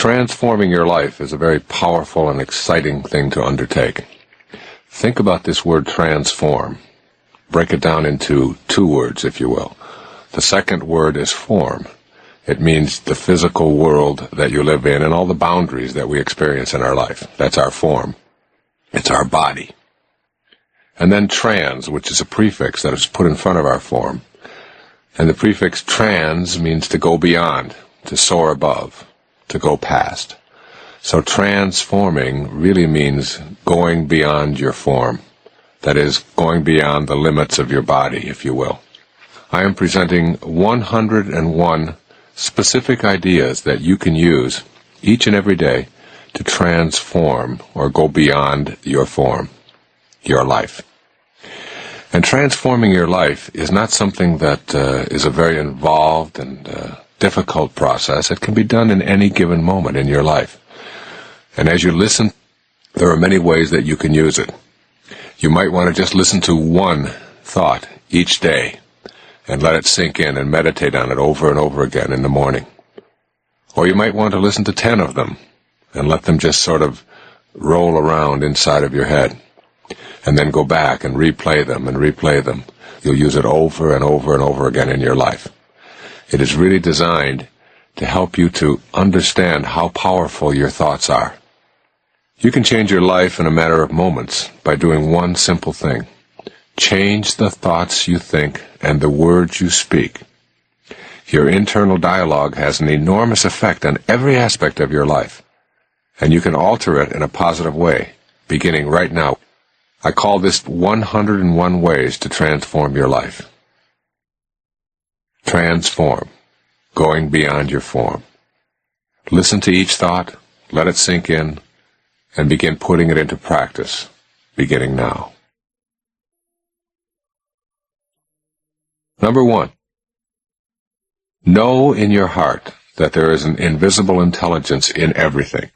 Transforming your life is a very powerful and exciting thing to undertake. Think about this word transform. Break it down into two words, if you will. The second word is form. It means the physical world that you live in and all the boundaries that we experience in our life. That's our form. It's our body. And then trans, which is a prefix that is put in front of our form. And the prefix trans means to go beyond, to soar above, to go past. So transforming really means going beyond your form. That is, going beyond the limits of your body, if you will. I am presenting 101 specific ideas that you can use each and every day to transform or go beyond your form, your life. And transforming your life is not something that is a very involved and difficult process. It can be done in any given moment in your life. And as you listen, there are many ways that you can use it. You might want to just listen to one thought each day and let it sink in and meditate on it over and over again in the morning. Or you might want to listen to 10 of them and let them just sort of roll around inside of your head. And then go back and replay them and replay them. You'll use it over and over and over again in your life. It is really designed to help you to understand how powerful your thoughts are. You can change your life in a matter of moments by doing one simple thing. Change the thoughts you think and the words you speak. Your internal dialogue has an enormous effect on every aspect of your life, and you can alter it in a positive way, beginning right now. I call this 101 ways to transform your life. Transform, going beyond your form. Listen to each thought, let it sink in, and begin putting it into practice, beginning now. Number 1. Know in your heart that there is an invisible intelligence in everything.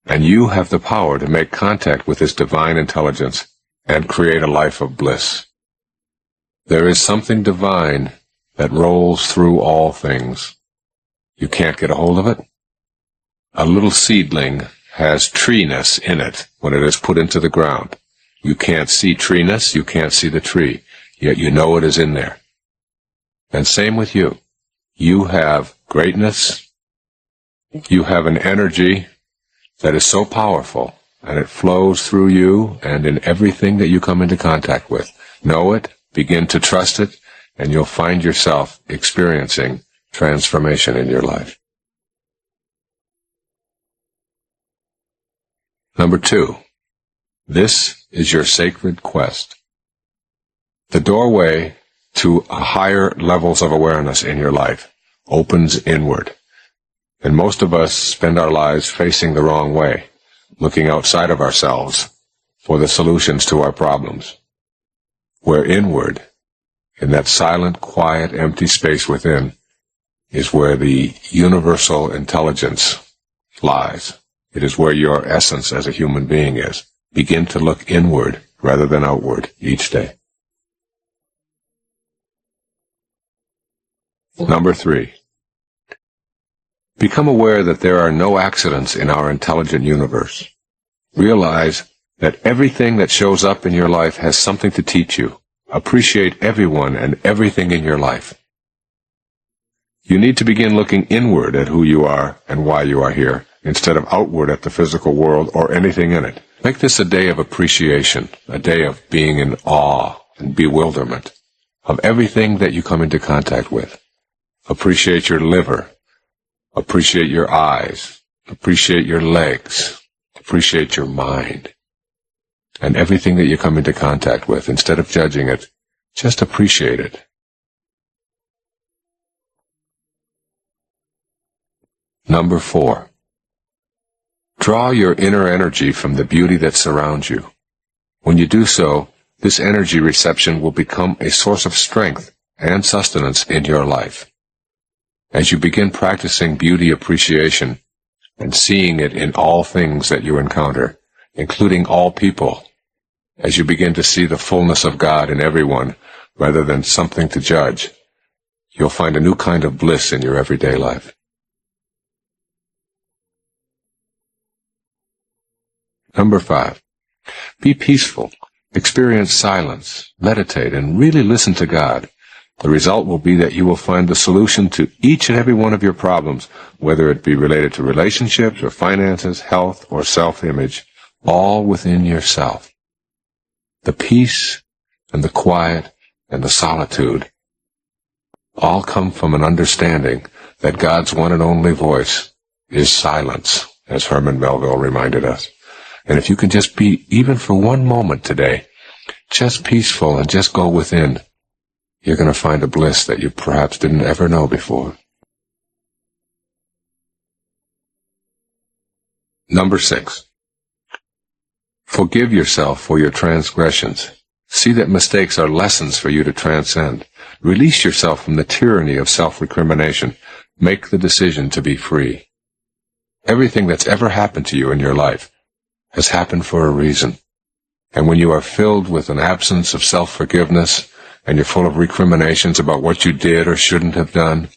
And you have the power to make contact with this divine intelligence and create a life of bliss. There is something divine that rolls through all things. You can't get a hold of it? A little seedling has treeness in it when it is put into the ground. You can't see treeness, you can't see the tree, yet you know it is in there. And same with you. You have greatness, you have an energy that is so powerful, and it flows through you and in everything that you come into contact with. Know it, begin to trust it, and you'll find yourself experiencing transformation in your life. Number 2, this is your sacred quest. The doorway to higher levels of awareness in your life opens inward. And most of us spend our lives facing the wrong way, looking outside of ourselves for the solutions to our problems. Where inward, in that silent, quiet, empty space within, is where the universal intelligence lies. It is where your essence as a human being is. Begin to look inward rather than outward each day. Number 3. Become aware that there are no accidents in our intelligent universe. Realize that everything that shows up in your life has something to teach you. Appreciate everyone and everything in your life. You need to begin looking inward at who you are and why you are here, instead of outward at the physical world or anything in it. Make this a day of appreciation, a day of being in awe and bewilderment of everything that you come into contact with. Appreciate your liver. Appreciate your eyes, appreciate your legs, appreciate your mind, and everything that you come into contact with. Instead of judging it, just appreciate it. Number 4. Draw your inner energy from the beauty that surrounds you. When you do so, this energy reception will become a source of strength and sustenance in your life. As you begin practicing beauty appreciation and seeing it in all things that you encounter, including all people, as you begin to see the fullness of God in everyone rather than something to judge, you'll find a new kind of bliss in your everyday life. Number 5. Be peaceful. Experience silence. Meditate and really listen to God. The result will be that you will find the solution to each and every one of your problems, whether it be related to relationships or finances, health or self-image, all within yourself. The peace and the quiet and the solitude all come from an understanding that God's one and only voice is silence, as Herman Melville reminded us. And if you can just be, even for one moment today, just peaceful and just go within, you're going to find a bliss that you perhaps didn't ever know before. Number 6. Forgive yourself for your transgressions. See that mistakes are lessons for you to transcend. Release yourself from the tyranny of self-recrimination. Make the decision to be free. Everything that's ever happened to you in your life has happened for a reason. And when you are filled with an absence of self-forgiveness, and you're full of recriminations about what you did or shouldn't have done,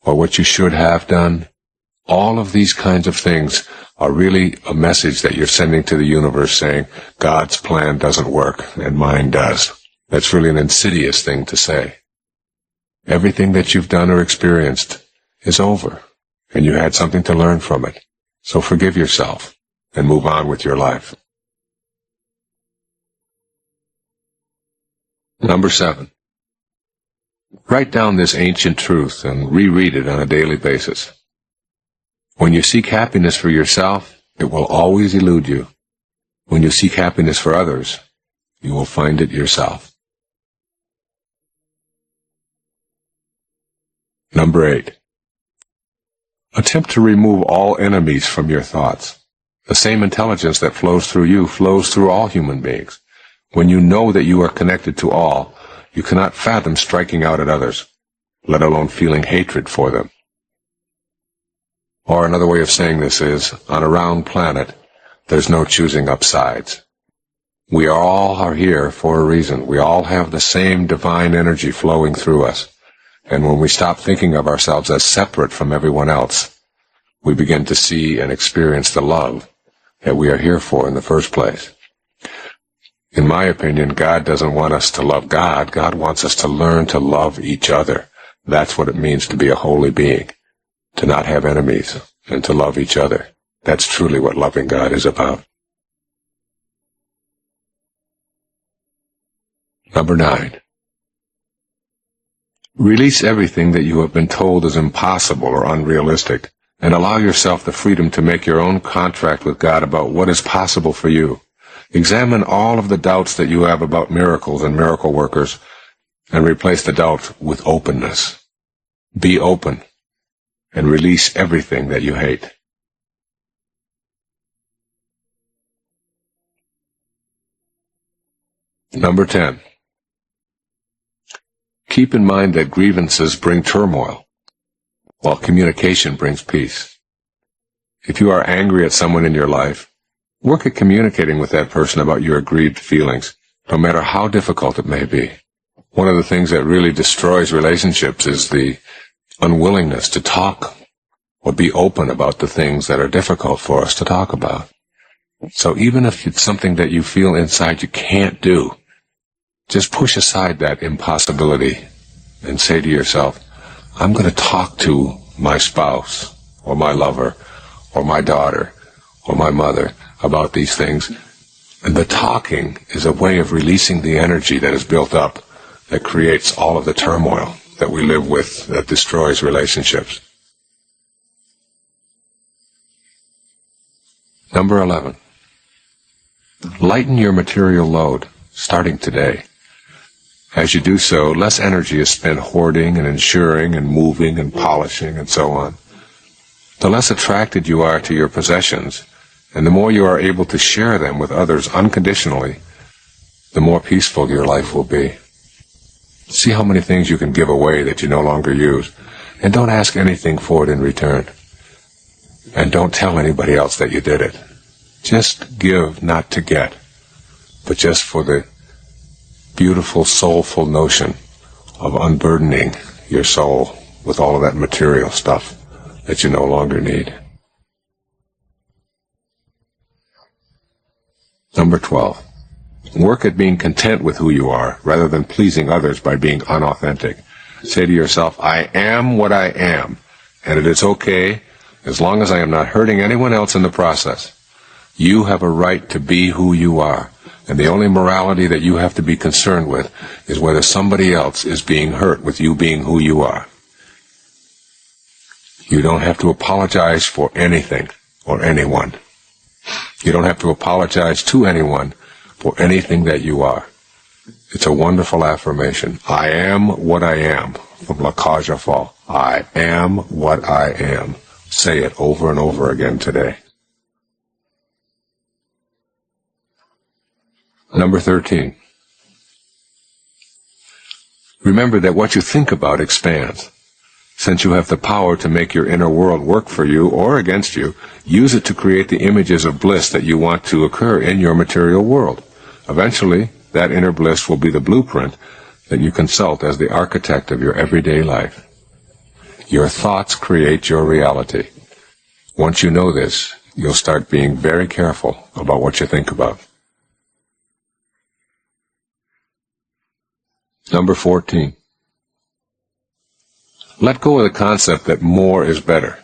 or what you should have done, all of these kinds of things are really a message that you're sending to the universe saying, God's plan doesn't work, and mine does. That's really an insidious thing to say. Everything that you've done or experienced is over, and you had something to learn from it. So forgive yourself, and move on with your life. Number 7. Write down this ancient truth and reread it on a daily basis. When you seek happiness for yourself, it will always elude you. When you seek happiness for others, you will find it yourself. Number 8. Attempt to remove all enemies from your thoughts. The same intelligence that flows through you flows through all human beings. When you know that you are connected to all, you cannot fathom striking out at others, let alone feeling hatred for them. Or another way of saying this is, on a round planet, there's no choosing up sides. We all are here for a reason. We all have the same divine energy flowing through us. And when we stop thinking of ourselves as separate from everyone else, we begin to see and experience the love that we are here for in the first place. In my opinion, God doesn't want us to love God. God wants us to learn to love each other. That's what it means to be a holy being, to not have enemies, and to love each other. That's truly what loving God is about. Number 9. Release everything that you have been told is impossible or unrealistic, and allow yourself the freedom to make your own contract with God about what is possible for you. Examine all of the doubts that you have about miracles and miracle workers, and replace the doubt with openness. Be open, and release everything that you hate. Number 10. Keep in mind that grievances bring turmoil, while communication brings peace. If you are angry at someone in your life, work at communicating with that person about your aggrieved feelings, no matter how difficult it may be. One of the things that really destroys relationships is the unwillingness to talk or be open about the things that are difficult for us to talk about. So even if it's something that you feel inside you can't do, just push aside that impossibility and say to yourself, I'm going to talk to my spouse or my lover or my daughter or my mother about these things. And the talking is a way of releasing the energy that is built up that creates all of the turmoil that we live with that destroys relationships. Number 11. Lighten your material load, starting today. As you do so, less energy is spent hoarding and insuring and moving and polishing and so on. The less attracted you are to your possessions, and the more you are able to share them with others unconditionally, the more peaceful your life will be. See how many things you can give away that you no longer use, and don't ask anything for it in return. And don't tell anybody else that you did it. Just give, not to get, but just for the beautiful, soulful notion of unburdening your soul with all of that material stuff that you no longer need. Number 12. Work at being content with who you are, rather than pleasing others by being unauthentic. Say to yourself, I am what I am, and it is okay as long as I am not hurting anyone else in the process. You have a right to be who you are, and the only morality that you have to be concerned with is whether somebody else is being hurt with you being who you are. You don't have to apologize for anything or anyone. You don't have to apologize to anyone for anything that you are. It's a wonderful affirmation. I am what I am, from La Cage aux Folles. I am what I am. Say it over and over again today. Number 13. Remember that what you think about expands. Since you have the power to make your inner world work for you or against you, use it to create the images of bliss that you want to occur in your material world. Eventually, that inner bliss will be the blueprint that you consult as the architect of your everyday life. Your thoughts create your reality. Once you know this, you'll start being very careful about what you think about. Number 14. Let go of the concept that more is better.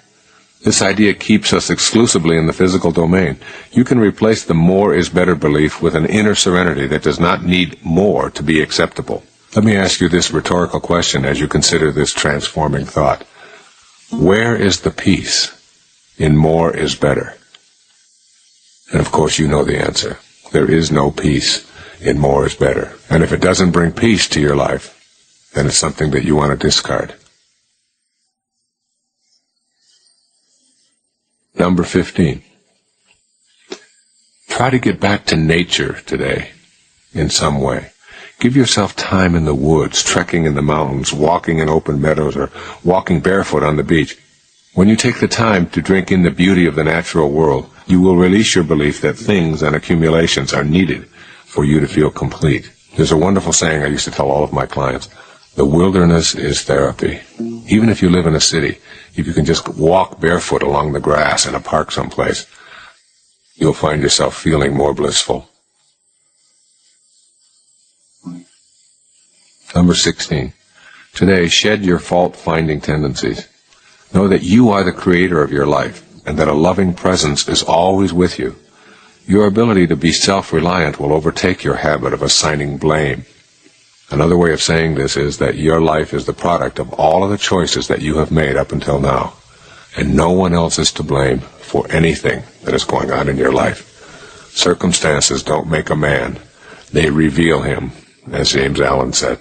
This idea keeps us exclusively in the physical domain. You can replace the more is better belief with an inner serenity that does not need more to be acceptable. Let me ask you this rhetorical question as you consider this transforming thought. Where is the peace in more is better? And of course you know the answer. There is no peace in more is better. And if it doesn't bring peace to your life, then it's something that you want to discard. Number 15. Try to get back to nature today in some way. Give yourself time in the woods, trekking in the mountains, walking in open meadows, or walking barefoot on the beach. When you take the time to drink in the beauty of the natural world, you will release your belief that things and accumulations are needed for you to feel complete. There's a wonderful saying I used to tell all of my clients. The wilderness is therapy. Even if you live in a city, if you can just walk barefoot along the grass in a park someplace, you'll find yourself feeling more blissful. Number 16. Today, shed your fault-finding tendencies. Know that you are the creator of your life, and that a loving presence is always with you. Your ability to be self-reliant will overtake your habit of assigning blame. Another way of saying this is that your life is the product of all of the choices that you have made up until now, and no one else is to blame for anything that is going on in your life. Circumstances don't make a man. They reveal him, as James Allen said.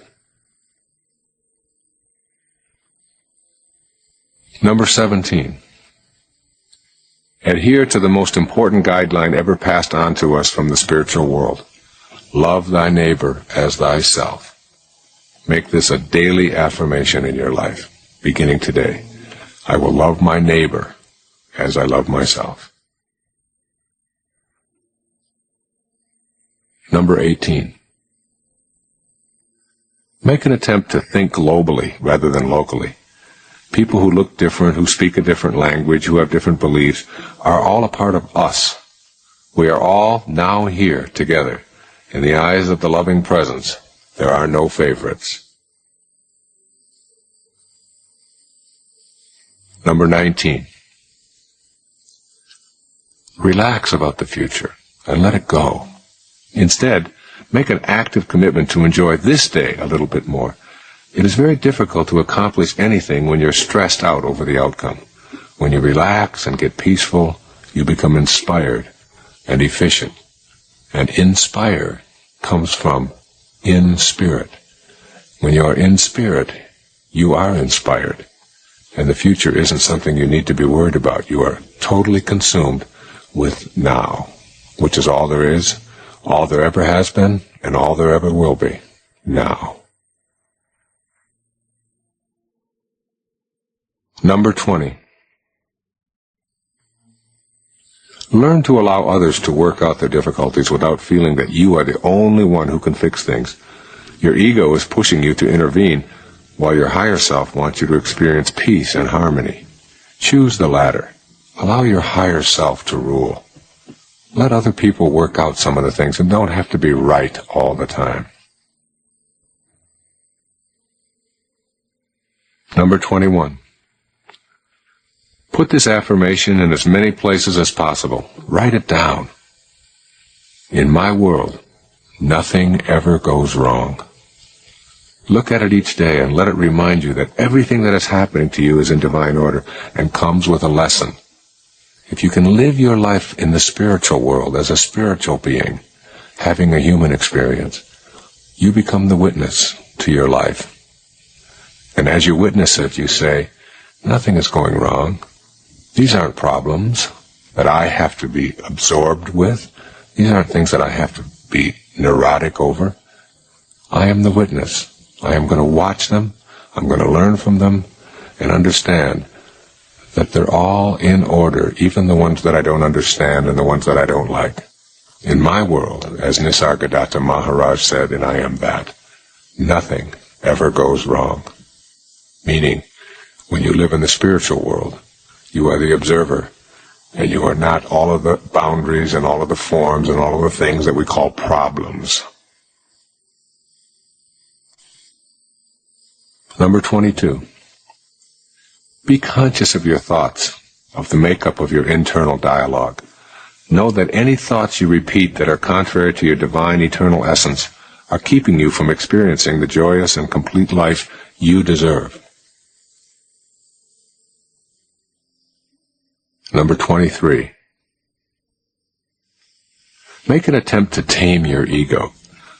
Number 17. Adhere to the most important guideline ever passed on to us from the spiritual world. Love thy neighbor as thyself. Make this a daily affirmation in your life, beginning today. I will love my neighbor as I love myself. Number 18. Make an attempt to think globally rather than locally. People who look different, who speak a different language, who have different beliefs, are all a part of us. We are all now here together. In the eyes of the loving presence, there are no favorites. Number 19. Relax about the future and let it go. Instead, make an active commitment to enjoy this day a little bit more. It is very difficult to accomplish anything when you're stressed out over the outcome. When you relax and get peaceful, you become inspired and efficient. And inspired comes from in spirit. When you are in spirit, you are inspired. And the future isn't something you need to be worried about. You are totally consumed with now, which is all there is, all there ever has been, and all there ever will be. Now. Number 20. Learn to allow others to work out their difficulties without feeling that you are the only one who can fix things. Your ego is pushing you to intervene, while your higher self wants you to experience peace and harmony. Choose the latter. Allow your higher self to rule. Let other people work out some of the things and don't have to be right all the time. Number 21. Put this affirmation in as many places as possible. Write it down. In my world, nothing ever goes wrong. Look at it each day and let it remind you that everything that is happening to you is in divine order and comes with a lesson. If you can live your life in the spiritual world as a spiritual being, having a human experience, you become the witness to your life. And as you witness it, you say, nothing is going wrong. These aren't problems that I have to be absorbed with. These aren't things that I have to be neurotic over. I am the witness. I am going to watch them, I'm going to learn from them, and understand that they're all in order, even the ones that I don't understand and the ones that I don't like. In my world, as Nisargadatta Maharaj said in I Am That, nothing ever goes wrong. Meaning, when you live in the spiritual world, you are the observer, and you are not all of the boundaries and all of the forms and all of the things that we call problems. Number 22. Be conscious of your thoughts, of the makeup of your internal dialogue. Know that any thoughts you repeat that are contrary to your divine eternal essence are keeping you from experiencing the joyous and complete life you deserve. Number 23. Make an attempt to tame your ego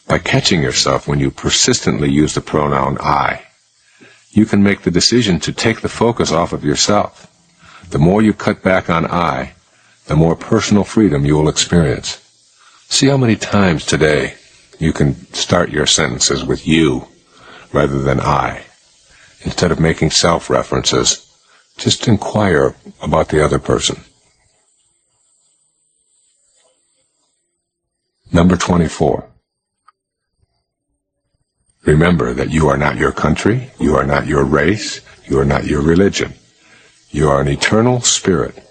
by catching yourself when you persistently use the pronoun I. You can make the decision to take the focus off of yourself. The more you cut back on I, the more personal freedom you will experience. See how many times today you can start your sentences with you rather than I. Instead of making self-references, just inquire about the other person. Number 24. Remember that you are not your country, you are not your race, you are not your religion. You are an eternal spirit.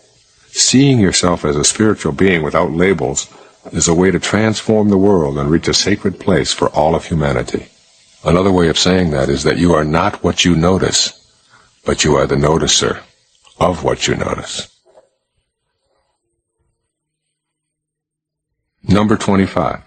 Seeing yourself as a spiritual being without labels is a way to transform the world and reach a sacred place for all of humanity. Another way of saying that is that you are not what you notice, but you are the noticer of what you notice. Number 25.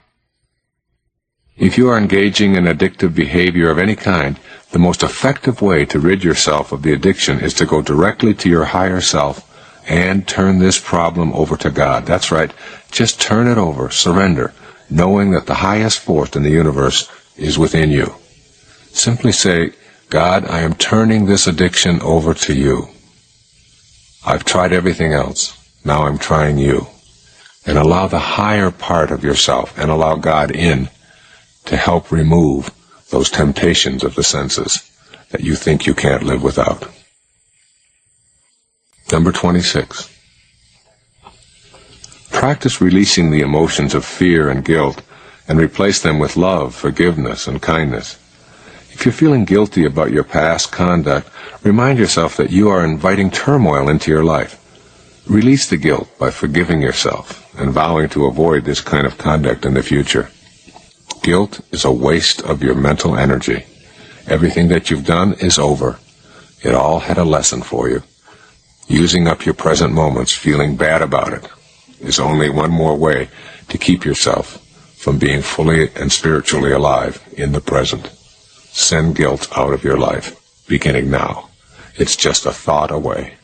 If you are engaging in addictive behavior of any kind, the most effective way to rid yourself of the addiction is to go directly to your higher self and turn this problem over to God. That's right. Just turn it over, surrender, knowing that the highest force in the universe is within you. Simply say, God, I am turning this addiction over to you. I've tried everything else. Now I'm trying you. And allow the higher part of yourself and allow God in to help remove those temptations of the senses that you think you can't live without. Number 26. Practice releasing the emotions of fear and guilt and replace them with love, forgiveness, and kindness. If you're feeling guilty about your past conduct, remind yourself that you are inviting turmoil into your life. Release the guilt by forgiving yourself and vowing to avoid this kind of conduct in the future. Guilt is a waste of your mental energy. Everything that you've done is over. It all had a lesson for you. Using up your present moments, feeling bad about it, is only one more way to keep yourself from being fully and spiritually alive in the present. Send guilt out of your life, beginning now. It's just a thought away.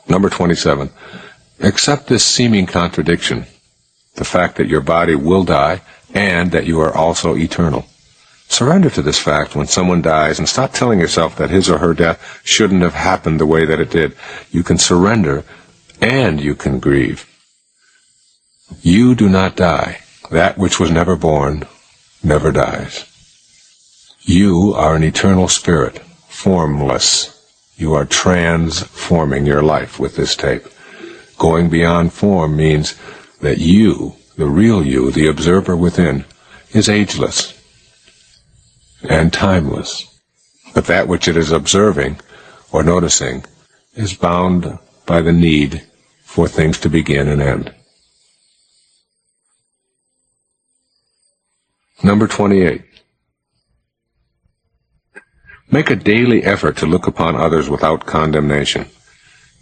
Number 27. Accept this seeming contradiction, the fact that your body will die and that you are also eternal. Surrender to this fact when someone dies and stop telling yourself that his or her death shouldn't have happened the way that it did. You can surrender and you can grieve. You do not die. That which was never born never dies. You are an eternal spirit, formless. You are transforming your life with this tape. Going beyond form means that you, the real you, the observer within, is ageless and timeless. But that which it is observing or noticing is bound by the need for things to begin and end. Number 28. Make a daily effort to look upon others without condemnation.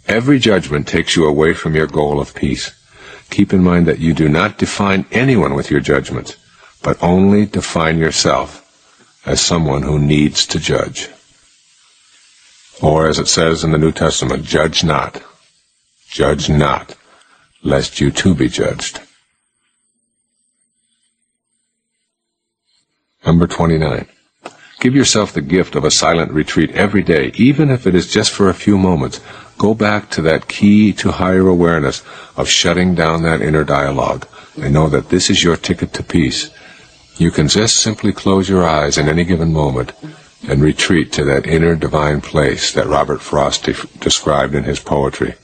Every judgment takes you away from your goal of peace. Keep in mind that you do not define anyone with your judgments, but only define yourself as someone who needs to judge. Or as it says in the New Testament, judge not, lest you too be judged. Number 29. Give yourself the gift of a silent retreat every day, even if it is just for a few moments. Go back to that key to higher awareness of shutting down that inner dialogue, and know that this is your ticket to peace. You can just simply close your eyes in any given moment and retreat to that inner divine place that Robert Frost described in his poetry.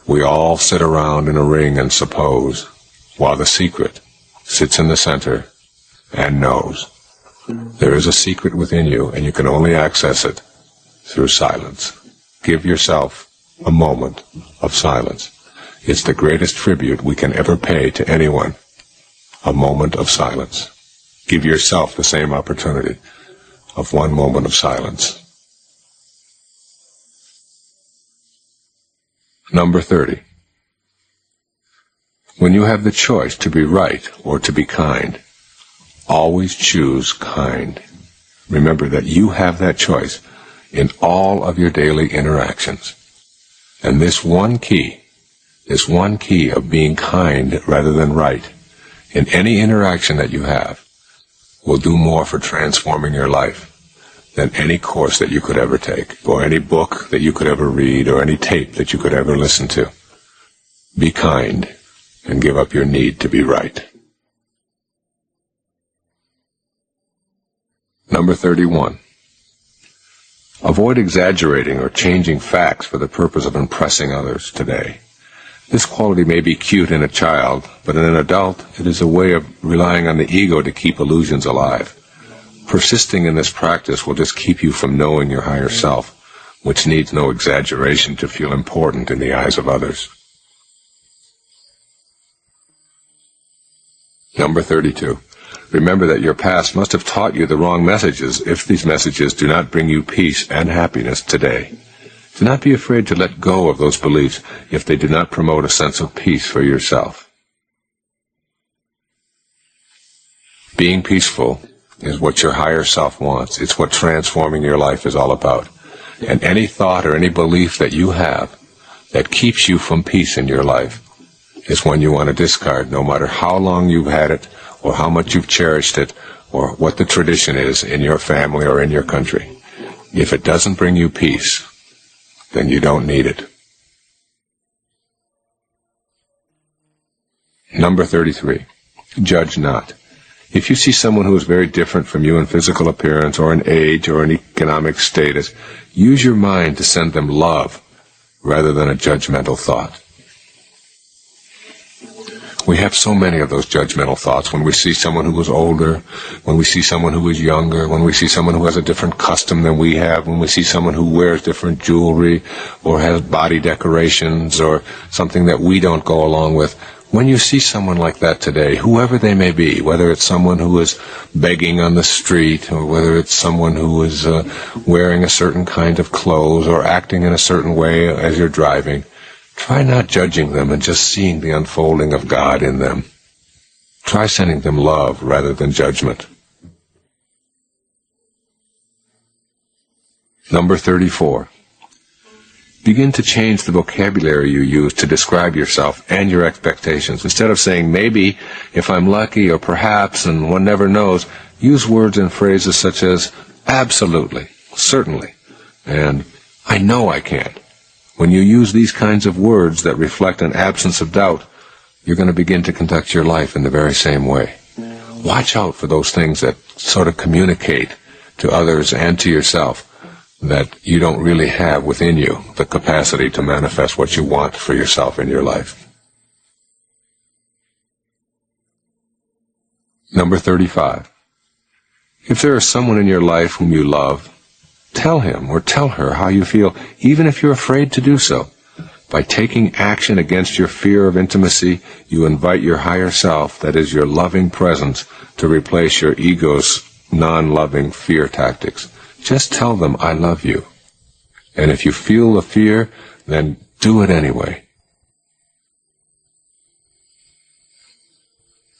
We all sit around in a ring and suppose, while the secret sits in the center and knows. There is a secret within you, and you can only access it through silence. Give yourself a moment of silence. It's the greatest tribute we can ever pay to anyone. A moment of silence. Give yourself the same opportunity of one moment of silence. Number 30. When you have the choice to be right or to be kind, always choose kind. Remember that you have that choice in all of your daily interactions. And this one key of being kind rather than right, in any interaction that you have, will do more for transforming your life than any course that you could ever take, or any book that you could ever read, or any tape that you could ever listen to. Be kind and give up your need to be right. Number 31. Avoid exaggerating or changing facts for the purpose of impressing others today. This quality may be cute in a child, but in an adult, it is a way of relying on the ego to keep illusions alive. Persisting in this practice will just keep you from knowing your higher self, which needs no exaggeration to feel important in the eyes of others. Number 32. Remember that your past must have taught you the wrong messages if these messages do not bring you peace and happiness today. Do not be afraid to let go of those beliefs if they do not promote a sense of peace for yourself. Being peaceful is what your higher self wants. It's what transforming your life is all about. And any thought or any belief that you have that keeps you from peace in your life is one you want to discard, no matter how long you've had it, or how much you've cherished it, or what the tradition is in your family or in your country. If it doesn't bring you peace, then you don't need it. Number 33. Judge not. If you see someone who is very different from you in physical appearance or in age or in economic status, use your mind to send them love rather than a judgmental thought. We have so many of those judgmental thoughts when we see someone who is older, when we see someone who is younger, when we see someone who has a different custom than we have, when we see someone who wears different jewelry or has body decorations or something that we don't go along with. When you see someone like that today, whoever they may be, whether it's someone who is begging on the street or whether it's someone who is wearing a certain kind of clothes or acting in a certain way as you're driving, try not judging them and just seeing the unfolding of God in them. Try sending them love rather than judgment. Number 34. Begin to change the vocabulary you use to describe yourself and your expectations. Instead of saying maybe, if I'm lucky, or perhaps, and one never knows, use words and phrases such as absolutely, certainly, and I know I can. When you use these kinds of words that reflect an absence of doubt, you're going to begin to conduct your life in the very same way. Watch out for those things that sort of communicate to others and to yourself that you don't really have within you the capacity to manifest what you want for yourself in your life. Number 35. If there is someone in your life whom you love, tell him or tell her how you feel, even if you're afraid to do so. By taking action against your fear of intimacy, you invite your higher self, that is your loving presence, to replace your ego's non-loving fear tactics. Just tell them, I love you. And if you feel the fear, then do it anyway.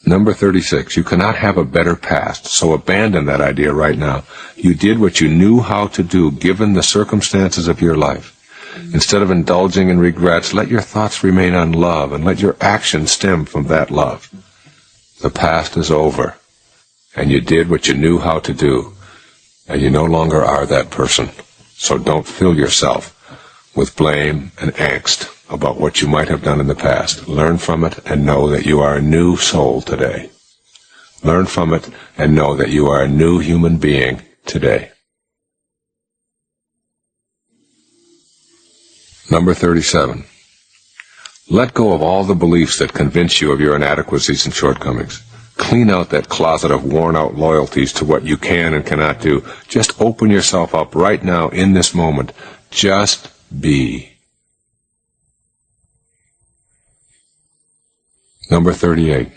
Number 36, you cannot have a better past, so abandon that idea right now. You did what you knew how to do given the circumstances of your life. Instead of indulging in regrets, let your thoughts remain on love and let your actions stem from that love. The past is over, and you did what you knew how to do, and you no longer are that person. So don't fill yourself with blame and angst about what you might have done in the past. Learn from it and know that you are a new soul today. Learn from it and know that you are a new human being today. Number 37. Let go of all the beliefs that convince you of your inadequacies and shortcomings. Clean out that closet of worn-out loyalties to what you can and cannot do. Just open yourself up right now in this moment. Just be. Number 38.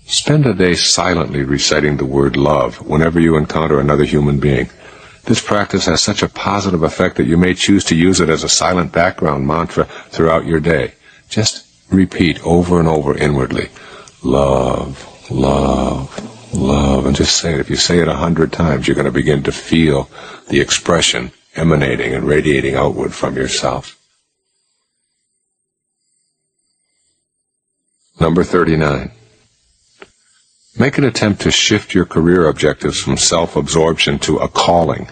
Spend a day silently reciting the word love whenever you encounter another human being. This practice has such a positive effect that you may choose to use it as a silent background mantra throughout your day. Just repeat over and over inwardly, love, love, love, and just say it. If you say it 100 times, you're going to begin to feel the expression emanating and radiating outward from yourself. Number 39. Make an attempt to shift your career objectives from self-absorption to a calling.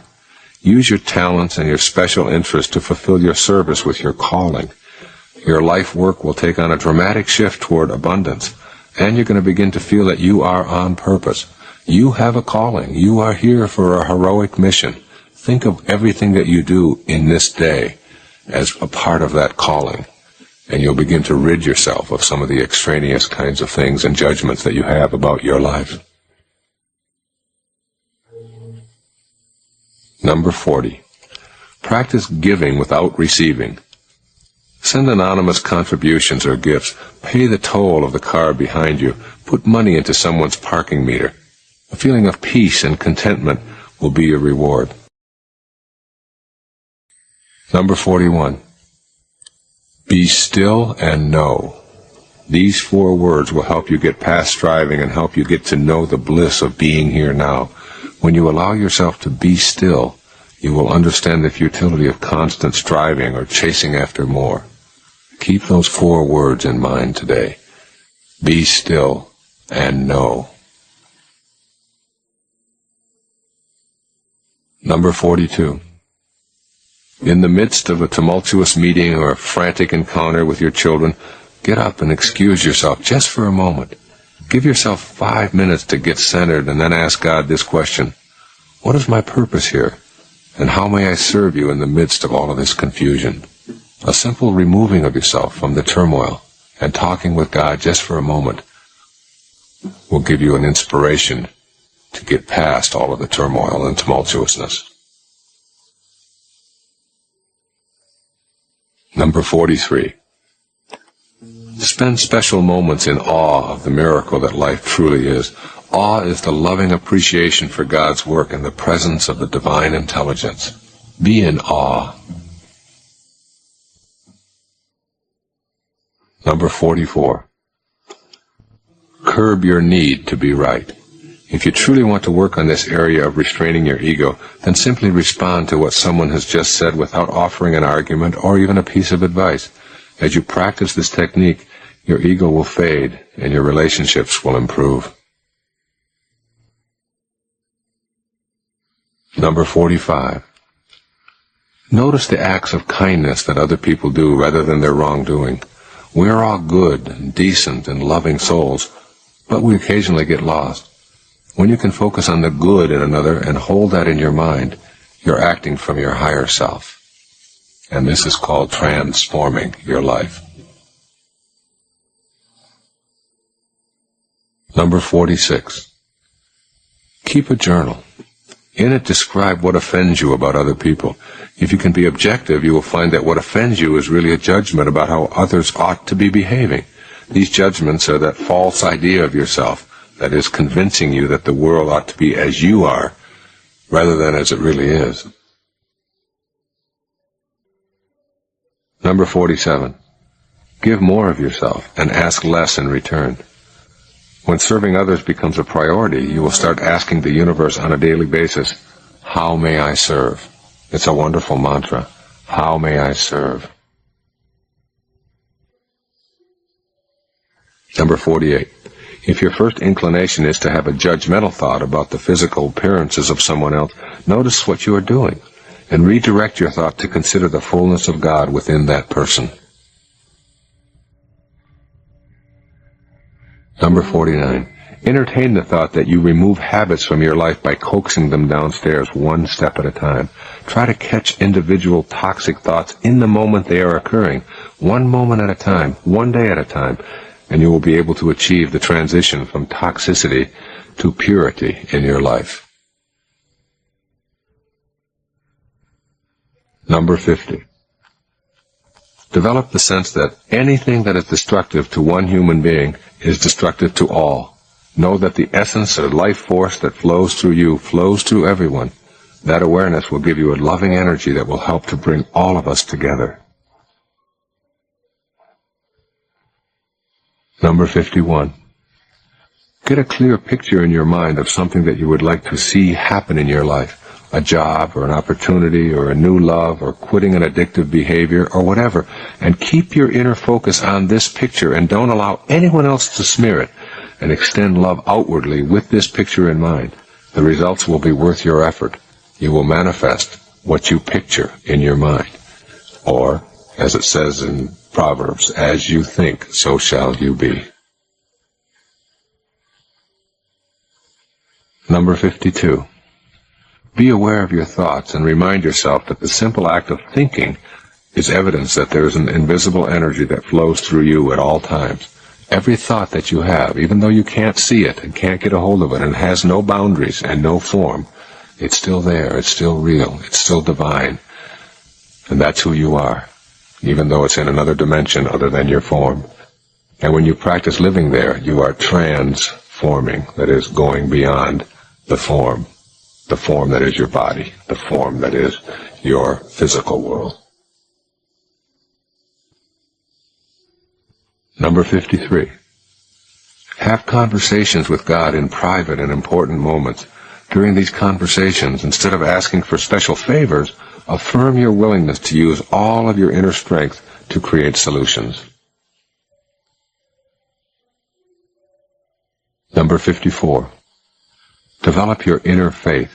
Use your talents and your special interests to fulfill your service with your calling. Your life work will take on a dramatic shift toward abundance, and you're going to begin to feel that you are on purpose. You have a calling. You are here for a heroic mission. Think of everything that you do in this day as a part of that calling, and you'll begin to rid yourself of some of the extraneous kinds of things and judgments that you have about your life. Number 40. Practice giving without receiving. Send anonymous contributions or gifts. Pay the toll of the car behind you. Put money into someone's parking meter. A feeling of peace and contentment will be your reward. Number 41. Be still and know. These 4 words will help you get past striving and help you get to know the bliss of being here now. When you allow yourself to be still, you will understand the futility of constant striving or chasing after more. Keep those 4 words in mind today. Be still and know. Number 42. In the midst of a tumultuous meeting or a frantic encounter with your children, get up and excuse yourself just for a moment. Give yourself 5 minutes to get centered and then ask God this question: what is my purpose here? And how may I serve you in the midst of all of this confusion? A simple removing of yourself from the turmoil and talking with God just for a moment will give you an inspiration to get past all of the turmoil and tumultuousness. Number 43. Spend special moments in awe of the miracle that life truly is. Awe is the loving appreciation for God's work in the presence of the divine intelligence. Be in awe. Number 44. Curb your need to be right. If you truly want to work on this area of restraining your ego, then simply respond to what someone has just said without offering an argument or even a piece of advice. As you practice this technique, your ego will fade and your relationships will improve. Number 45. Notice the acts of kindness that other people do rather than their wrongdoing. We are all good and decent and loving souls, but we occasionally get lost. When you can focus on the good in another and hold that in your mind, you're acting from your higher self. And this is called transforming your life. Number 46. Keep a journal. In it, describe what offends you about other people. If you can be objective, you will find that what offends you is really a judgment about how others ought to be behaving. These judgments are that false idea of yourself that is convincing you that the world ought to be as you are, rather than as it really is. Number 47. Give more of yourself and ask less in return. When serving others becomes a priority, you will start asking the universe on a daily basis, how may I serve? It's a wonderful mantra. How may I serve? Number 48. If your first inclination is to have a judgmental thought about the physical appearances of someone else, notice what you are doing and redirect your thought to consider the fullness of God within that person. Number 49. Entertain the thought that you remove habits from your life by coaxing them downstairs one step at a time. Try to catch individual toxic thoughts in the moment they are occurring, one moment at a time, one day at a time, and you will be able to achieve the transition from toxicity to purity in your life. Number 50. Develop the sense that anything that is destructive to one human being is destructive to all. Know that the essence of life force that flows through you flows through everyone. That awareness will give you a loving energy that will help to bring all of us together. Number 51. Get a clear picture in your mind of something that you would like to see happen in your life. A job, or an opportunity, or a new love, or quitting an addictive behavior, or whatever, and keep your inner focus on this picture and don't allow anyone else to smear it, and extend love outwardly with this picture in mind. The results will be worth your effort. You will manifest what you picture in your mind. Or, as it says in Proverbs, as you think, so shall you be. Number 52. Be aware of your thoughts and remind yourself that the simple act of thinking is evidence that there is an invisible energy that flows through you at all times. Every thought that you have, even though you can't see it and can't get a hold of it and has no boundaries and no form, it's still there, it's still real, it's still divine. And that's who you are, even though it's in another dimension other than your form. And when you practice living there, you are transforming, that is, going beyond the form that is your body, the form that is your physical world. Number 53. Have conversations with God in private and important moments. During these conversations, instead of asking for special favors, affirm your willingness to use all of your inner strength to create solutions. Number 54. Develop your inner faith.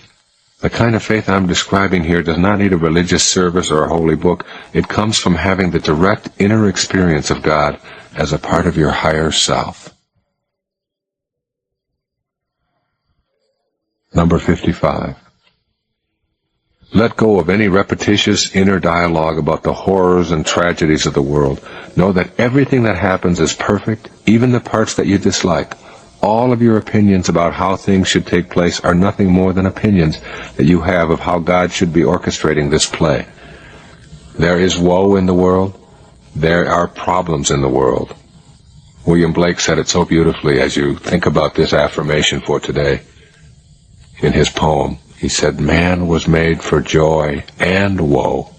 The kind of faith I'm describing here does not need a religious service or a holy book. It comes from having the direct inner experience of God as a part of your higher self. Number 55. Let go of any repetitious inner dialogue about the horrors and tragedies of the world. Know that everything that happens is perfect, even the parts that you dislike. All of your opinions about how things should take place are nothing more than opinions that you have of how God should be orchestrating this play. There is woe in the world. There are problems in the world. William Blake said it so beautifully as you think about this affirmation for today. In his poem, he said, "Man was made for joy and woe,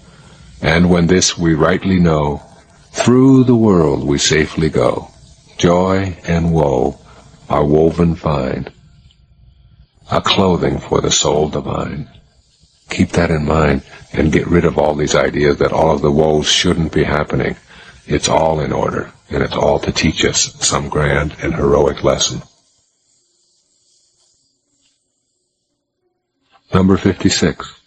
and when this we rightly know, through the world we safely go. Joy and woe are woven fine, a clothing for the soul divine." Keep that in mind and get rid of all these ideas that all of the woes shouldn't be happening. It's all in order, and it's all to teach us some grand and heroic lesson. Number 56.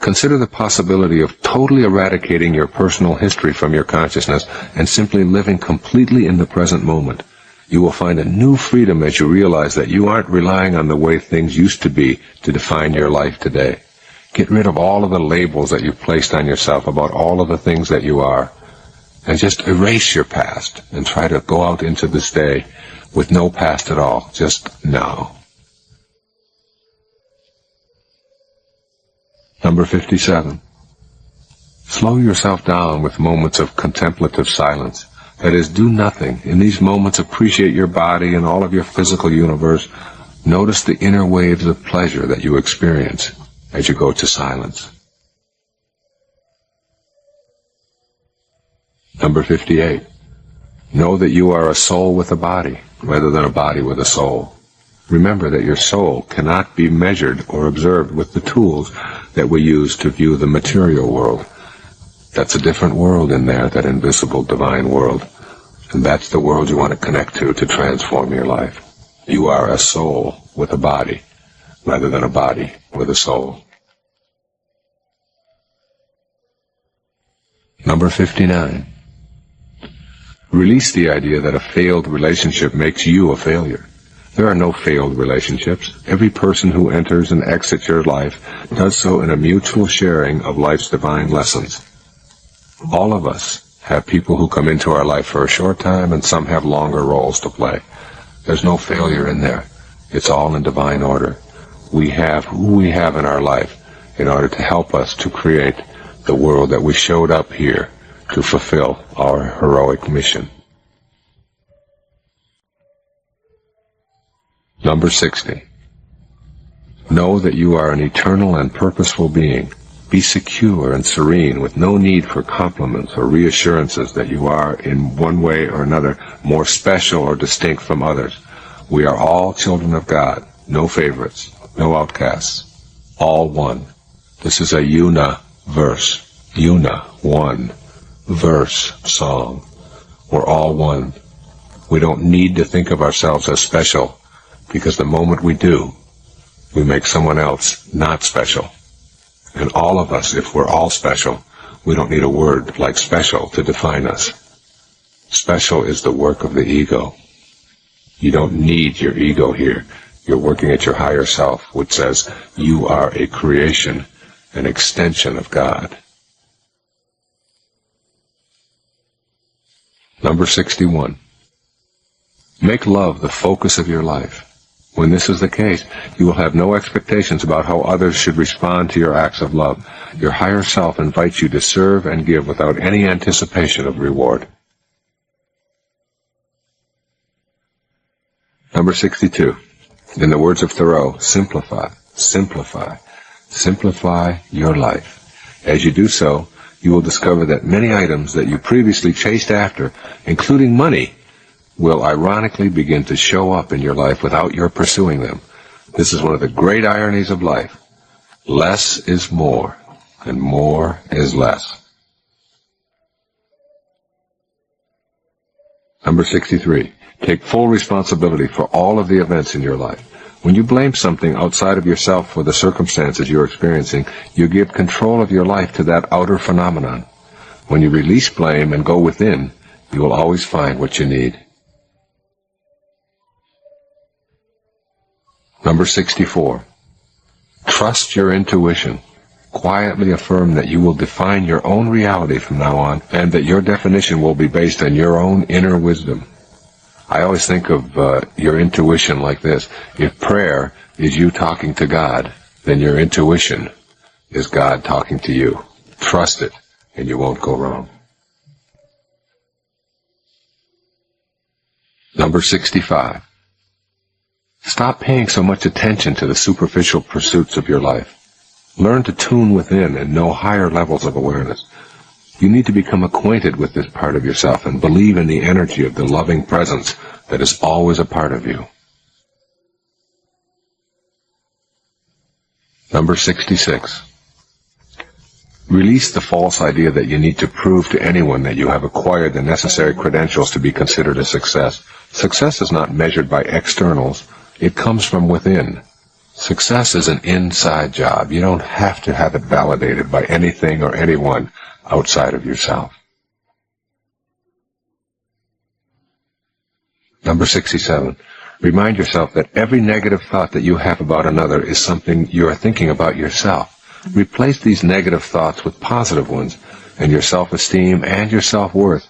Consider the possibility of totally eradicating your personal history from your consciousness and simply living completely in the present moment. You will find a new freedom as you realize that you aren't relying on the way things used to be to define your life today. Get rid of all of the labels that you've placed on yourself about all of the things that you are. And just erase your past and try to go out into this day with no past at all, just now. Number 57. Slow yourself down with moments of contemplative silence. That is, do nothing. In these moments, appreciate your body and all of your physical universe. Notice the inner waves of pleasure that you experience as you go to silence. Number 58. Know that you are a soul with a body, rather than a body with a soul. Remember that your soul cannot be measured or observed with the tools that we use to view the material world. That's a different world in there, that invisible divine world. And that's the world you want to connect to transform your life. You are a soul with a body, rather than a body with a soul. Number 59. Release the idea that a failed relationship makes you a failure. There are no failed relationships. Every person who enters and exits your life does so in a mutual sharing of life's divine lessons. All of us have people who come into our life for a short time, and some have longer roles to play. There's no failure in there. It's all in divine order. We have who we have in our life in order to help us to create the world that we showed up here to fulfill our heroic mission. Number 60. Know that you are an eternal and purposeful being. Be secure and serene with no need for compliments or reassurances that you are, in one way or another, more special or distinct from others. We are all children of God, no favorites, no outcasts, all one. This is a una-verse, one verse song. We're all one. We don't need to think of ourselves as special, because the moment we do, we make someone else not special. And all of us, if we're all special, we don't need a word like special to define us. Special is the work of the ego. You don't need your ego here. You're working at your higher self, which says you are a creation, an extension of God. Number 61. Make love the focus of your life. When this is the case, you will have no expectations about how others should respond to your acts of love. Your higher self invites you to serve and give without any anticipation of reward. Number 62. In the words of Thoreau, simplify, simplify, simplify your life. As you do so, you will discover that many items that you previously chased after, including money, will ironically begin to show up in your life without your pursuing them. This is one of the great ironies of life. Less is more, and more is less. Number 63. Take full responsibility for all of the events in your life. When you blame something outside of yourself for the circumstances you're experiencing, you give control of your life to that outer phenomenon. When you release blame and go within, you will always find what you need. Number 64. Trust your intuition. Quietly affirm that you will define your own reality from now on, and that your definition will be based on your own inner wisdom. I always think of your intuition like this. If prayer is you talking to God, then your intuition is God talking to you. Trust it, and you won't go wrong. Number 65. Stop paying so much attention to the superficial pursuits of your life. Learn to tune within and know higher levels of awareness. You need to become acquainted with this part of yourself and believe in the energy of the loving presence that is always a part of you. Number 66. Release the false idea that you need to prove to anyone that you have acquired the necessary credentials to be considered a success. Success is not measured by externals. It comes from within. Success is an inside job. You don't have to have it validated by anything or anyone outside of yourself. Number 67. Remind yourself that every negative thought that you have about another is something you are thinking about yourself. Replace these negative thoughts with positive ones, and your self-esteem and your self-worth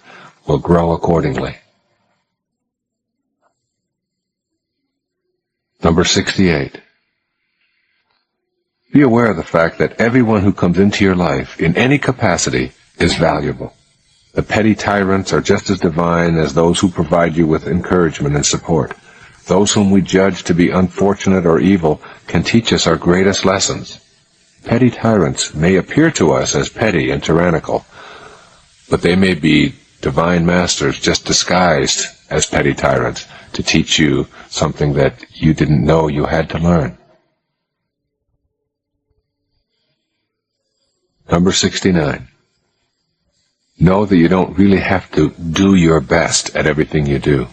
will grow accordingly. Number 68. Be aware of the fact that everyone who comes into your life, in any capacity, is valuable. The petty tyrants are just as divine as those who provide you with encouragement and support. Those whom we judge to be unfortunate or evil can teach us our greatest lessons. Petty tyrants may appear to us as petty and tyrannical, but they may be divine masters just disguised as petty tyrants to teach you something that you didn't know you had to learn. Number 69. Know that you don't really have to do your best at everything you do.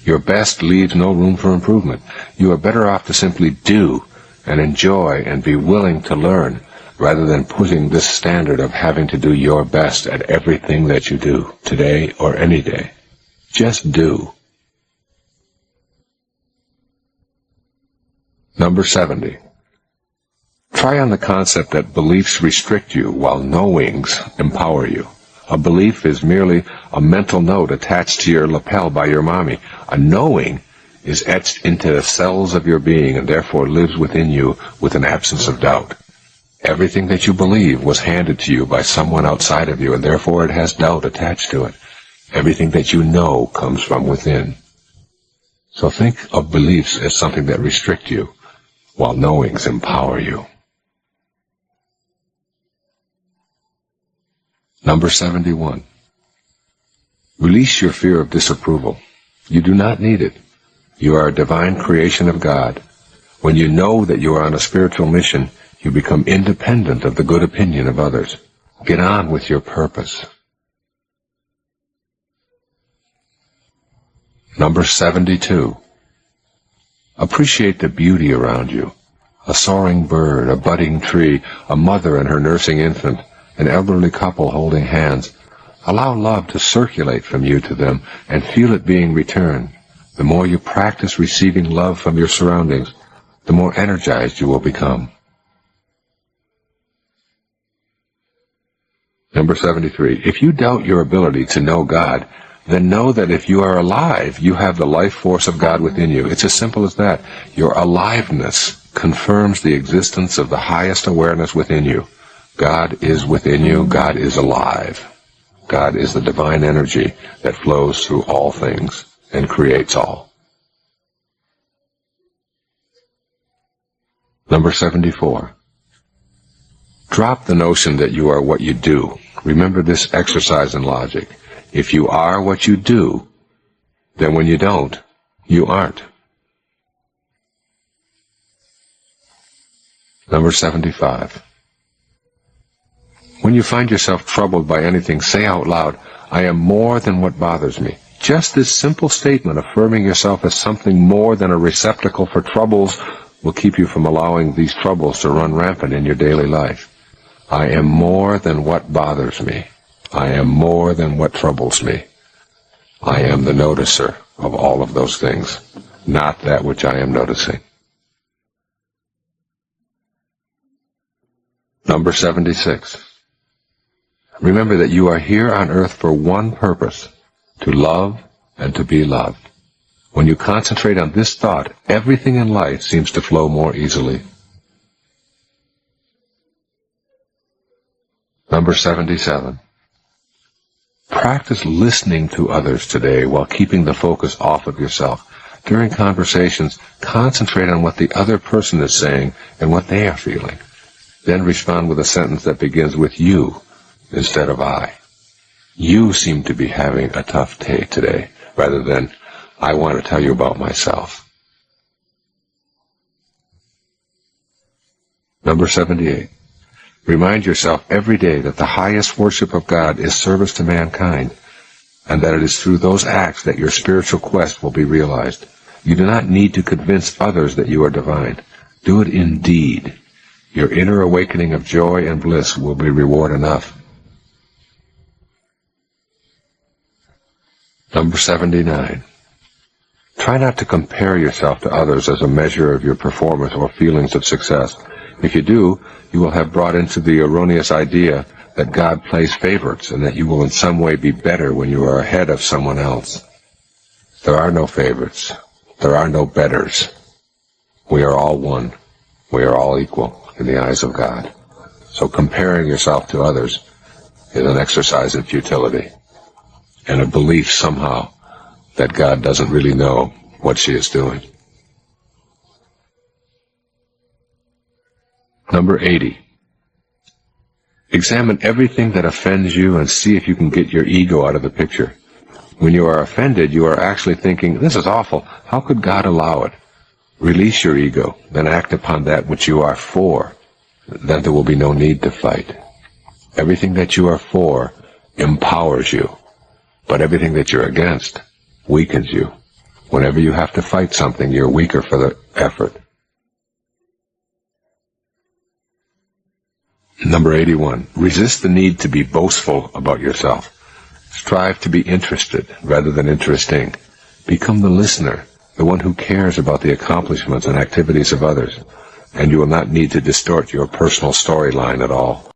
Your best leaves no room for improvement. You are better off to simply do and enjoy and be willing to learn, rather than putting this standard of having to do your best at everything that you do, today or any day. Just do. Number 70. Try on the concept that beliefs restrict you while knowings empower you. A belief is merely a mental note attached to your lapel by your mommy. A knowing is etched into the cells of your being and therefore lives within you with an absence of doubt. Everything that you believe was handed to you by someone outside of you, and therefore it has doubt attached to it. Everything that you know comes from within. So think of beliefs as something that restrict you, while knowings empower you. Number 71. Release your fear of disapproval. You do not need it. You are a divine creation of God. When you know that you are on a spiritual mission, you become independent of the good opinion of others. Get on with your purpose. Number 72. Appreciate the beauty around you. A soaring bird, a budding tree, a mother and her nursing infant, an elderly couple holding hands. Allow love to circulate from you to them and feel it being returned. The more you practice receiving love from your surroundings, the more energized you will become. Number 73. If you doubt your ability to know God, then know that if you are alive, you have the life force of God within you. It's as simple as that. Your aliveness confirms the existence of the highest awareness within you. God is within you. God is alive. God is the divine energy that flows through all things and creates all. Number 74. Drop the notion that you are what you do. Remember this exercise in logic. If you are what you do, then when you don't, you aren't. Number 75. When you find yourself troubled by anything, say out loud, I am more than what bothers me. Just this simple statement affirming yourself as something more than a receptacle for troubles will keep you from allowing these troubles to run rampant in your daily life. I am more than what bothers me. I am more than what troubles me. I am the noticer of all of those things, not that which I am noticing. Number 76. Remember that you are here on earth for one purpose, to love and to be loved. When you concentrate on this thought, everything in life seems to flow more easily. Number 77. Practice listening to others today while keeping the focus off of yourself. During conversations, concentrate on what the other person is saying and what they are feeling. Then respond with a sentence that begins with you instead of I. You seem to be having a tough day today, rather than I want to tell you about myself. Number 78. Remind yourself every day that the highest worship of God is service to mankind, and that it is through those acts that your spiritual quest will be realized. You do not need to convince others that you are divine. Do it in deed. Your inner awakening of joy and bliss will be reward enough. Number 79. Try not to compare yourself to others as a measure of your performance or feelings of success. If you do, you will have brought into the erroneous idea that God plays favorites and that you will in some way be better when you are ahead of someone else. There are no favorites. There are no betters. We are all one. We are all equal. in the eyes of God. So comparing yourself to others is an exercise in futility and a belief somehow that God doesn't really know what she is doing. Number 80. Examine everything that offends you and see if you can get your ego out of the picture. When you are offended, you are actually thinking, this is awful. How could God allow it? Release your ego, then act upon that which you are for. Then there will be no need to fight. Everything that you are for empowers you, but everything that you're against weakens you. Whenever you have to fight something, you're weaker for the effort. Number 81. Resist the need to be boastful about yourself. Strive to be interested rather than interesting. Become the listener, the one who cares about the accomplishments and activities of others, and you will not need to distort your personal storyline at all.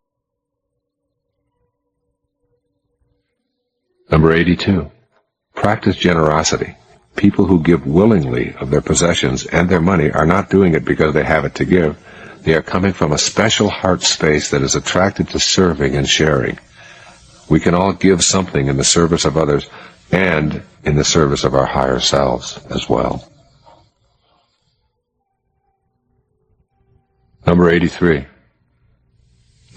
Number 82. Practice generosity. People who give willingly of their possessions and their money are not doing it because they have it to give. They are coming from a special heart space that is attracted to serving and sharing. We can all give something in the service of others and in the service of our higher selves as well. Number 83.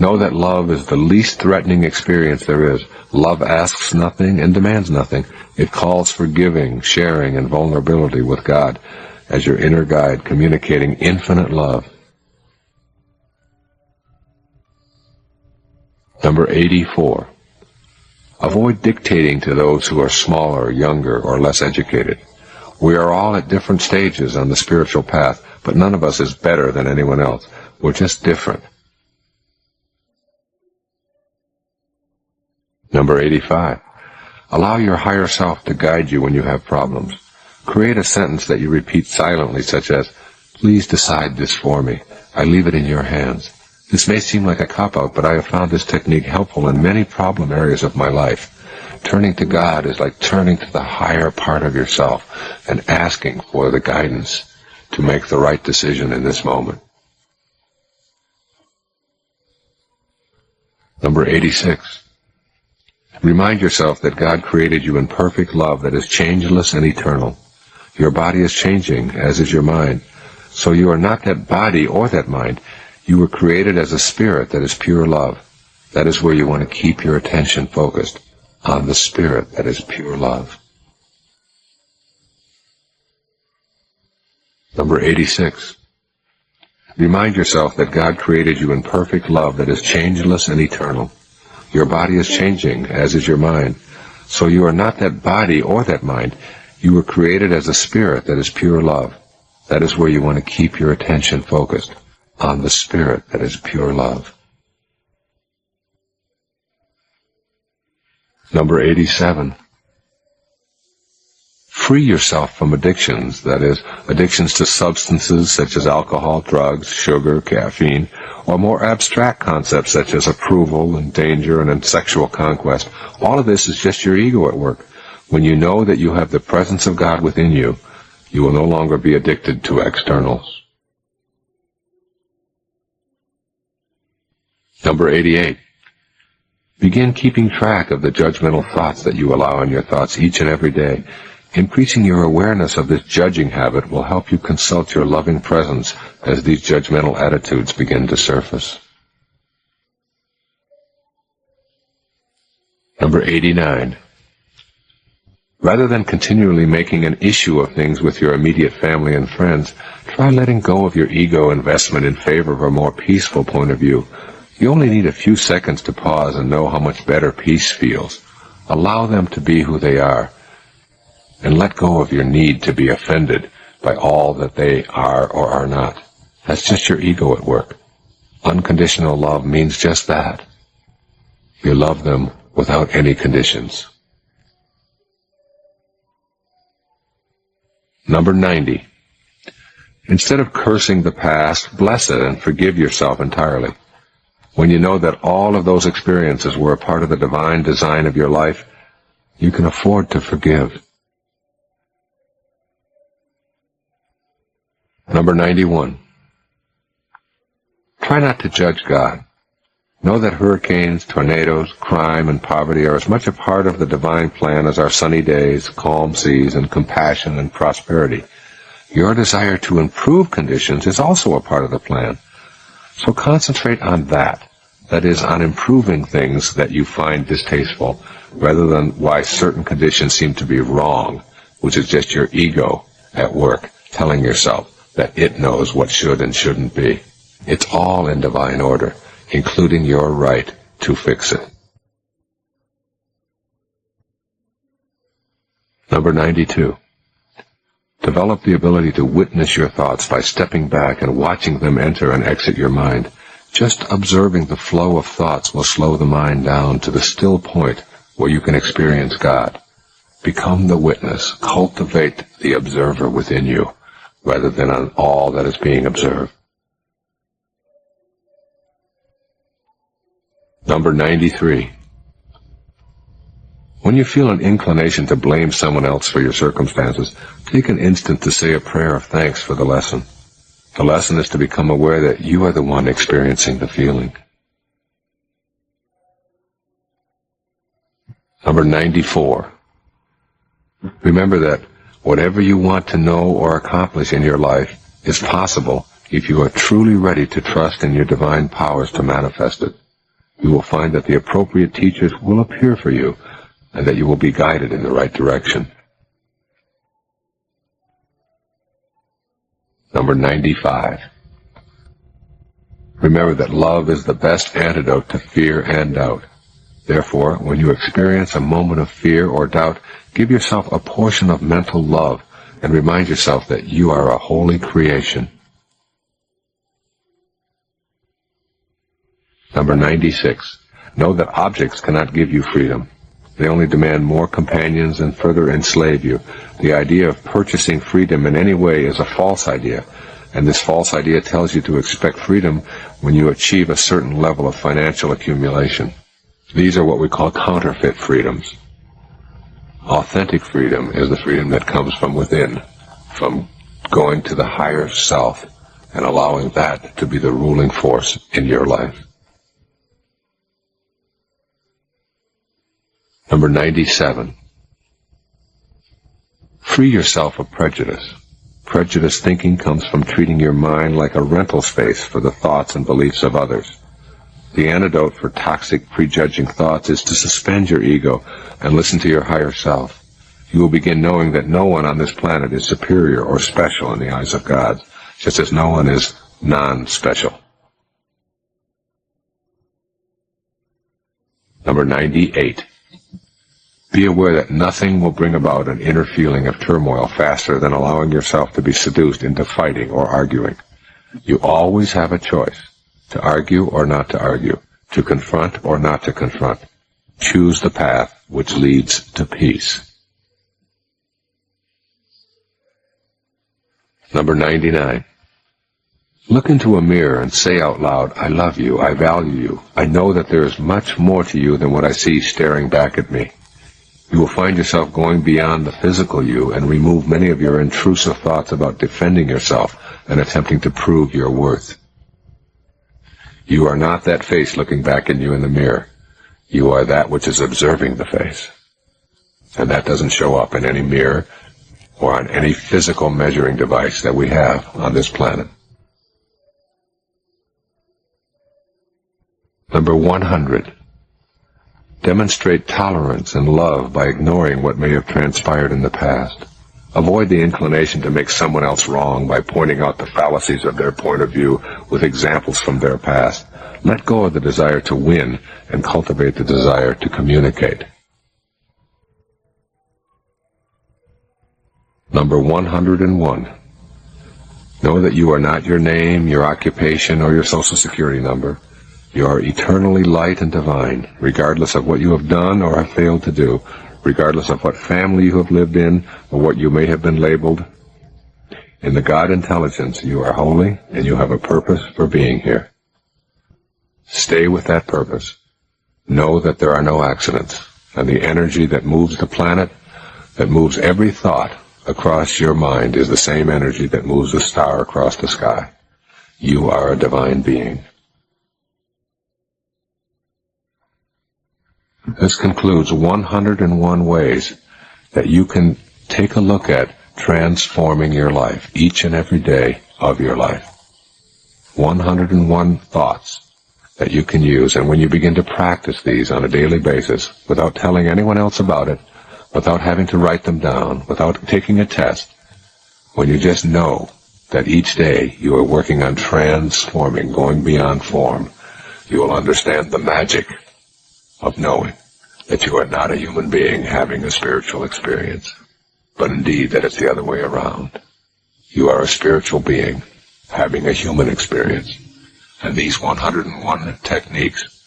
Know that love is the least threatening experience there is. Love asks nothing and demands nothing. It calls for giving, sharing, and vulnerability with God as your inner guide, communicating infinite love. Number 84. Avoid dictating to those who are smaller, younger, or less educated. We are all at different stages on the spiritual path, but none of us is better than anyone else. We're just different. Number 85. Allow your higher self to guide you when you have problems. Create a sentence that you repeat silently, such as, "Please decide this for me. I leave it in your hands." This may seem like a cop-out, but I have found this technique helpful in many problem areas of my life. Turning to God is like turning to the higher part of yourself and asking for the guidance to make the right decision in this moment. Number 86. Remind yourself that God created you in perfect love that is changeless and eternal. Your body is changing, as is your mind. So you are not that body or that mind. You were created as a spirit that is pure love. That is where you want to keep your attention focused, on the spirit that is pure love. Number 86. Remind yourself that God created you in perfect love that is changeless and eternal. Your body is changing, as is your mind. So you are not that body or that mind. You were created as a spirit that is pure love. That is where you want to keep your attention focused, on the spirit that is pure love. Number 87. Free yourself from addictions, that is, addictions to substances such as alcohol, drugs, sugar, caffeine, or more abstract concepts such as approval and danger and sexual conquest. All of this is just your ego at work. When you know that you have the presence of God within you, you will no longer be addicted to externals. Number 88. Begin keeping track of the judgmental thoughts that you allow in your thoughts each and every day. Increasing your awareness of this judging habit will help you consult your loving presence as these judgmental attitudes begin to surface. Number 89. Rather than continually making an issue of things with your immediate family and friends, try letting go of your ego investment in favor of a more peaceful point of view. You only need a few seconds to pause and know how much better peace feels. Allow them to be who they are, and let go of your need to be offended by all that they are or are not. That's just your ego at work. Unconditional love means just that. You love them without any conditions. Number 90. Instead of cursing the past, bless it and forgive yourself entirely. When you know that all of those experiences were a part of the divine design of your life, you can afford to forgive. Number 91. Try not to judge God. Know that hurricanes, tornadoes, crime, and poverty are as much a part of the divine plan as our sunny days, calm seas, and compassion and prosperity. Your desire to improve conditions is also a part of the plan. So concentrate on that. That is, on improving things that you find distasteful, rather than why certain conditions seem to be wrong, which is just your ego at work, telling yourself that it knows what should and shouldn't be. It's all in divine order, including your right to fix it. Number 92. Develop the ability to witness your thoughts by stepping back and watching them enter and exit your mind. Just observing the flow of thoughts will slow the mind down to the still point where you can experience God. Become the witness. Cultivate the observer within you, rather than on all that is being observed. Number 93. When you feel an inclination to blame someone else for your circumstances, take an instant to say a prayer of thanks for the lesson. The lesson is to become aware that you are the one experiencing the feeling. Number 94. Remember that whatever you want to know or accomplish in your life is possible if you are truly ready to trust in your divine powers to manifest it. You will find that the appropriate teachers will appear for you, and that you will be guided in the right direction. Number 95. Remember that love is the best antidote to fear and doubt. Therefore, when you experience a moment of fear or doubt, give yourself a portion of mental love and remind yourself that you are a holy creation. Number 96. Know that objects cannot give you freedom. They only demand more companions and further enslave you. The idea of purchasing freedom in any way is a false idea, and this false idea tells you to expect freedom when you achieve a certain level of financial accumulation. These are what we call counterfeit freedoms. Authentic freedom is the freedom that comes from within, from going to the higher self and allowing that to be the ruling force in your life. Number 97. Free yourself of prejudice. Prejudice thinking comes from treating your mind like a rental space for the thoughts and beliefs of others. The antidote for toxic, prejudging thoughts is to suspend your ego and listen to your higher self. You will begin knowing that no one on this planet is superior or special in the eyes of God, just as no one is non-special. Number 98. Be aware that nothing will bring about an inner feeling of turmoil faster than allowing yourself to be seduced into fighting or arguing. You always have a choice, to argue or not to argue, to confront or not to confront. Choose the path which leads to peace. Number 99. Look into a mirror and say out loud, I love you, I value you, I know that there is much more to you than what I see staring back at me. You will find yourself going beyond the physical you and remove many of your intrusive thoughts about defending yourself and attempting to prove your worth. You are not that face looking back at you in the mirror. You are that which is observing the face. And that doesn't show up in any mirror or on any physical measuring device that we have on this planet. Number 100. Demonstrate tolerance and love by ignoring what may have transpired in the past. Avoid the inclination to make someone else wrong by pointing out the fallacies of their point of view with examples from their past. Let go of the desire to win and cultivate the desire to communicate. Number 101. Know that you are not your name, your occupation, or your social security number. You are eternally light and divine, regardless of what you have done or have failed to do, regardless of what family you have lived in or what you may have been labeled. In the God intelligence, you are holy and you have a purpose for being here. Stay with that purpose. Know that there are no accidents, and the energy that moves the planet, that moves every thought across your mind, is the same energy that moves a star across the sky. You are a divine being. This concludes 101 ways that you can take a look at transforming your life each and every day of your life. 101 thoughts that you can use, and when you begin to practice these on a daily basis, without telling anyone else about it, without having to write them down, without taking a test, when you just know that each day you are working on transforming, going beyond form, you will understand the magic of knowing that you are not a human being having a spiritual experience, but indeed that it's the other way around. You are a spiritual being having a human experience. And these 101 techniques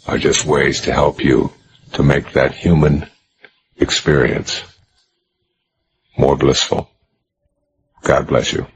are just ways to help you to make that human experience more blissful. God bless you.